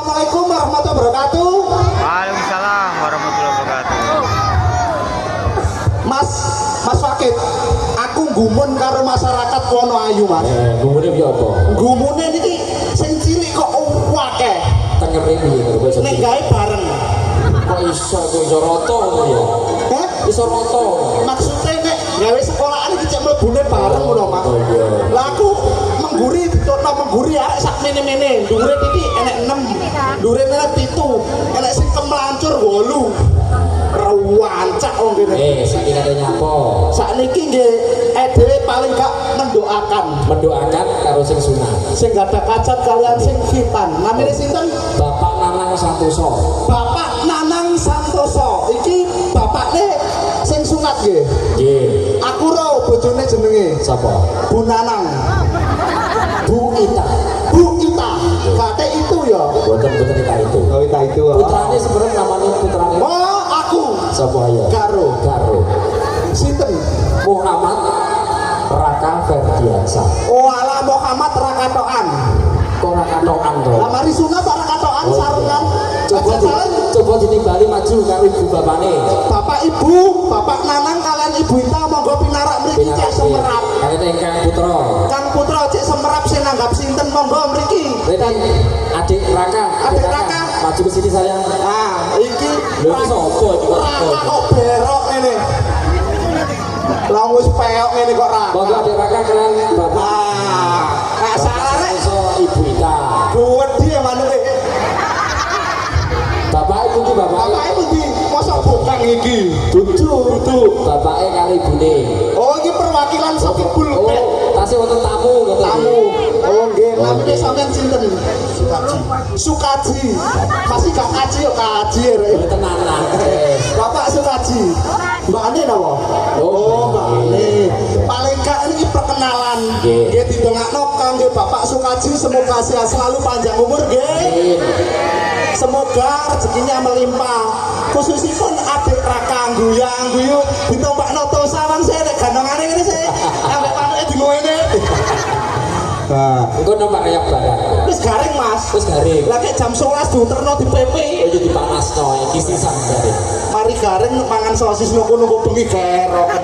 Assalamualaikum warahmatullahi wabarakatuh. Waalaikumsalam warahmatullahi wabarakatuh. Mas Fakit, aku gumun karo masyarakat Wonoayu, Mas. Gumune piye apa? Gumune niki sing cilik kok akeh. Tengere piye karo basa Nek gawe bareng. kok iso rata ngono ya? Heh? Iso rata. Maksudnya nek gawe sekolahan iki cek mlebune bareng ngono, Mas. Oh iya. Lah aku mengguri ditokno mengguri arek sak mene-mene. Dhuwure iki enek 6, dhuwure enek 7, enek sing kemlancur 8. Rewancak wong kene. Saiki kate nyapa? Sakniki nggih dhewe paling gak mendoakan Karo sing sunat. sing gadah kacat kalian sing khitan. Namine sinten? Bapak Nanang Santoso. Bapak Nanang Santoso. Iki bapakne sing sunat nggih. Nggih. Aku ro bojone jenenge Sapa? Bu Nanang. Bu Ita. Bu Ita. Kate itu ya. Boten Ita itu. Oh, Ita itu. Putrane sebenarnya namanya putrane. Oh, aku. Sapa ya? Karo. Sinten? Muhammad Raka Ferdiansa. Oh, ala Muhammad Rakatoan. Ora katokan to. Lah mari sunat ora katokan sarungan. Coba ditimbali maju karo ibu bapane. Bapak Ibu, Bapak Nanang kalian Ibu Ita monggo pinarak mriki cek semerap. Kali ingkang putra. Kang Putra cek semerap sing nanggap sinten monggo mriki. Berarti adik Raka. Adik Raka. Maju ke sini sayang. Ah, iki Lho iki sapa iki kok? Raka kok berok ngene. Lah wis peok ngene kok Raka. Monggo adik Raka kalian Bapak. Ah, nek salah rek Iso Ibu Ita. wedi manuke. Bapak ibu iki bapak. Bapak ibu di mosok bukan iki. Dudu. Bapake kali ibune. Oh, iki perwakilan saking Bulbek. Oh, tasih wonten tamu ngoten. Tamu. Oh nggih, namine sampean sinten? Sukaji. Masih gak kaji yo kaji rek. Tenanan. Bapak Sukaji. Mbak Ane napa? Oh, Mbak Ane. Paling gak ini perkenalan. Nggih didongakno kangge Bapak Sukaji semoga sehat selalu panjang umur nggih. Semoga rezekinya melimpah. Khususipun adik Raka guyang-guyu ditompakno to sawang saya nek gandongane ngene sih. Ambek panuke di ngene. Nah, Engko nomor reyak barang. wis garing Mas. Wis garing. Lah nek jam 11 diuterno di PP. Oh jadi panasno iki sisan garing. Mari garing mangan sosis nunggu-nunggu bengi geroken.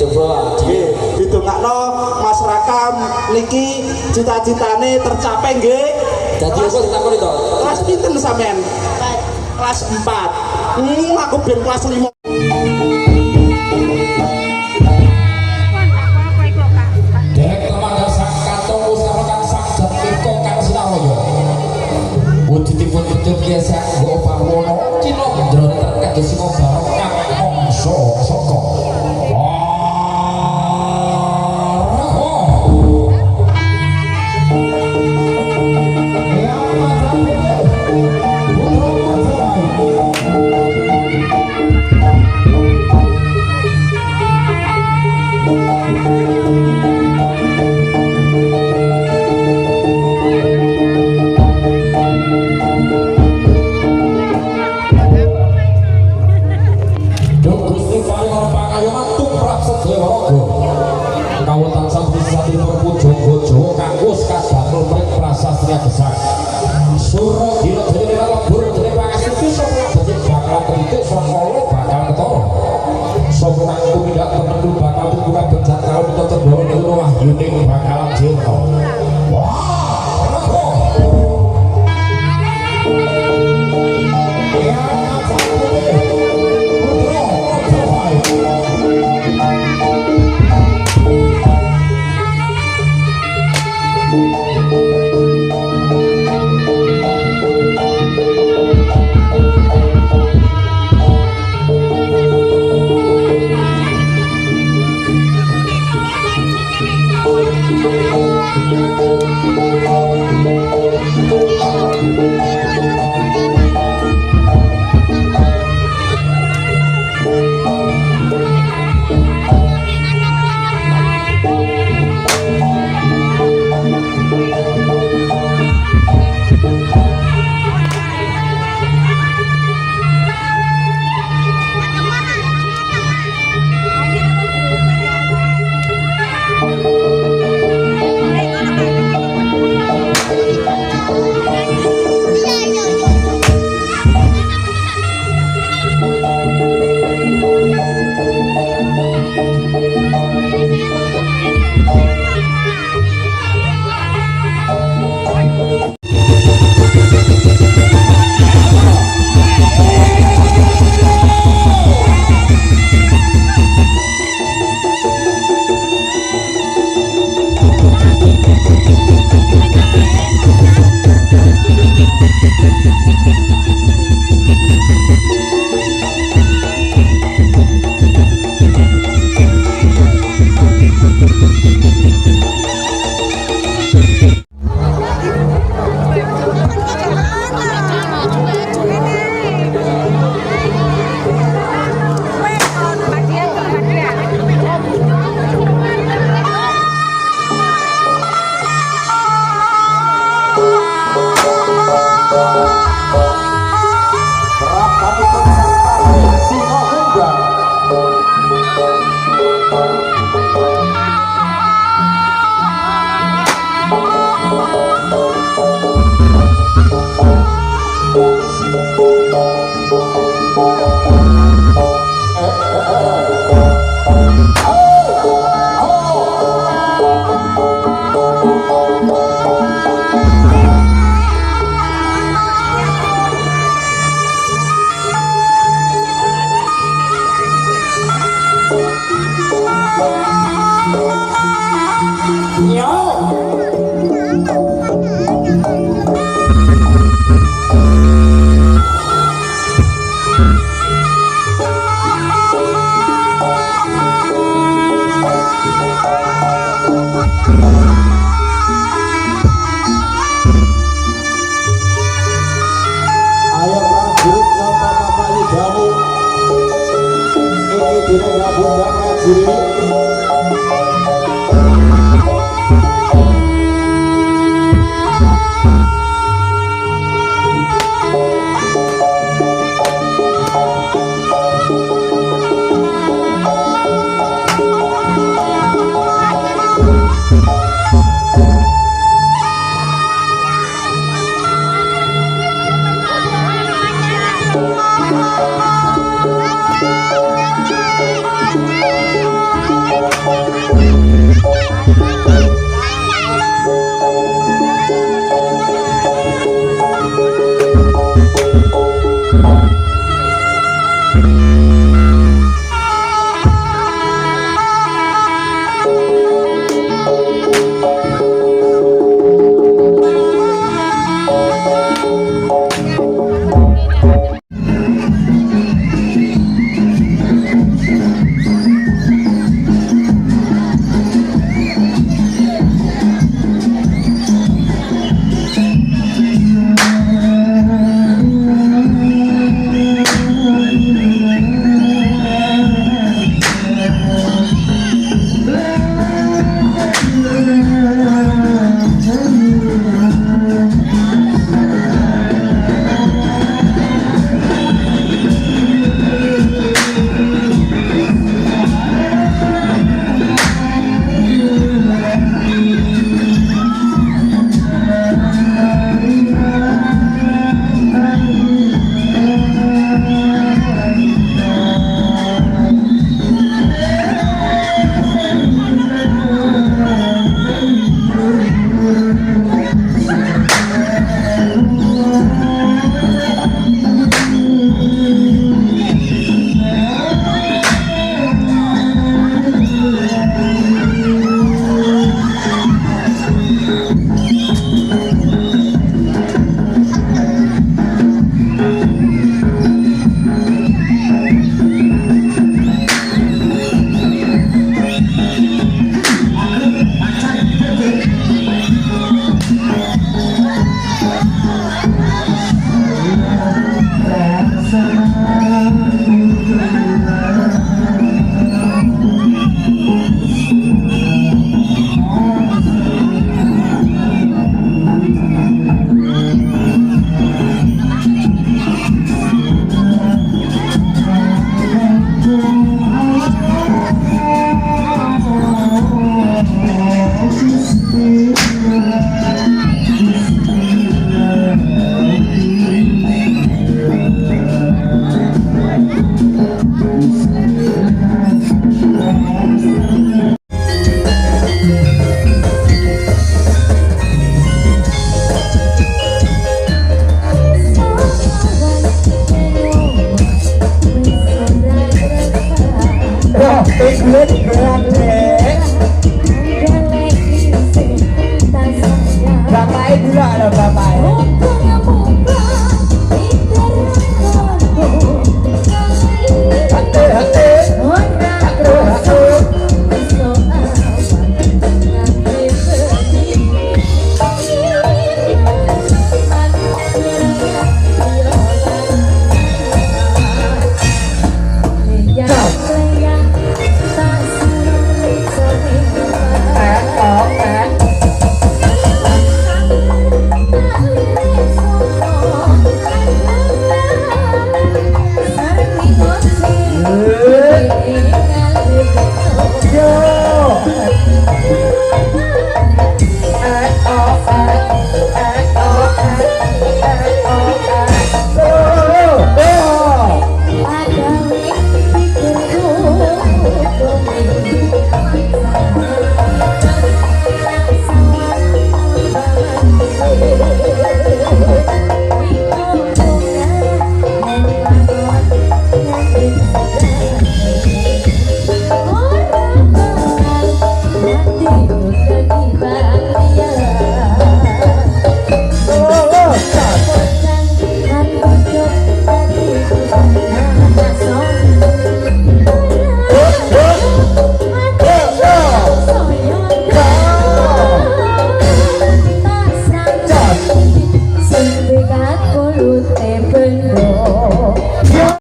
Coba Nggih, didongakno Mas Rakam niki cita-citane tercapai nggih. Dadi apa ditakoni to? Kelas pinten sampean? Kelas 4. Aku ben kelas 5. Dek teman sak kantong usahakan sak jatiko kang Sinaroyo. Wujudipun betul biasa nggo pawono kina ndrone terkait sing barokah mongso saka. Suruh dina dene lebur dene pangasuci sapa dadi bakal bentuk saka lo bakal ketara. Sapa nang tidak temen bakal buka benjat karo tetep bawa ning wahyune bakal jeta. Rapatipun sang pari singa munggah. Ayo prajurit napa Bapak Yudhani. Iki dene Bunda prajurit.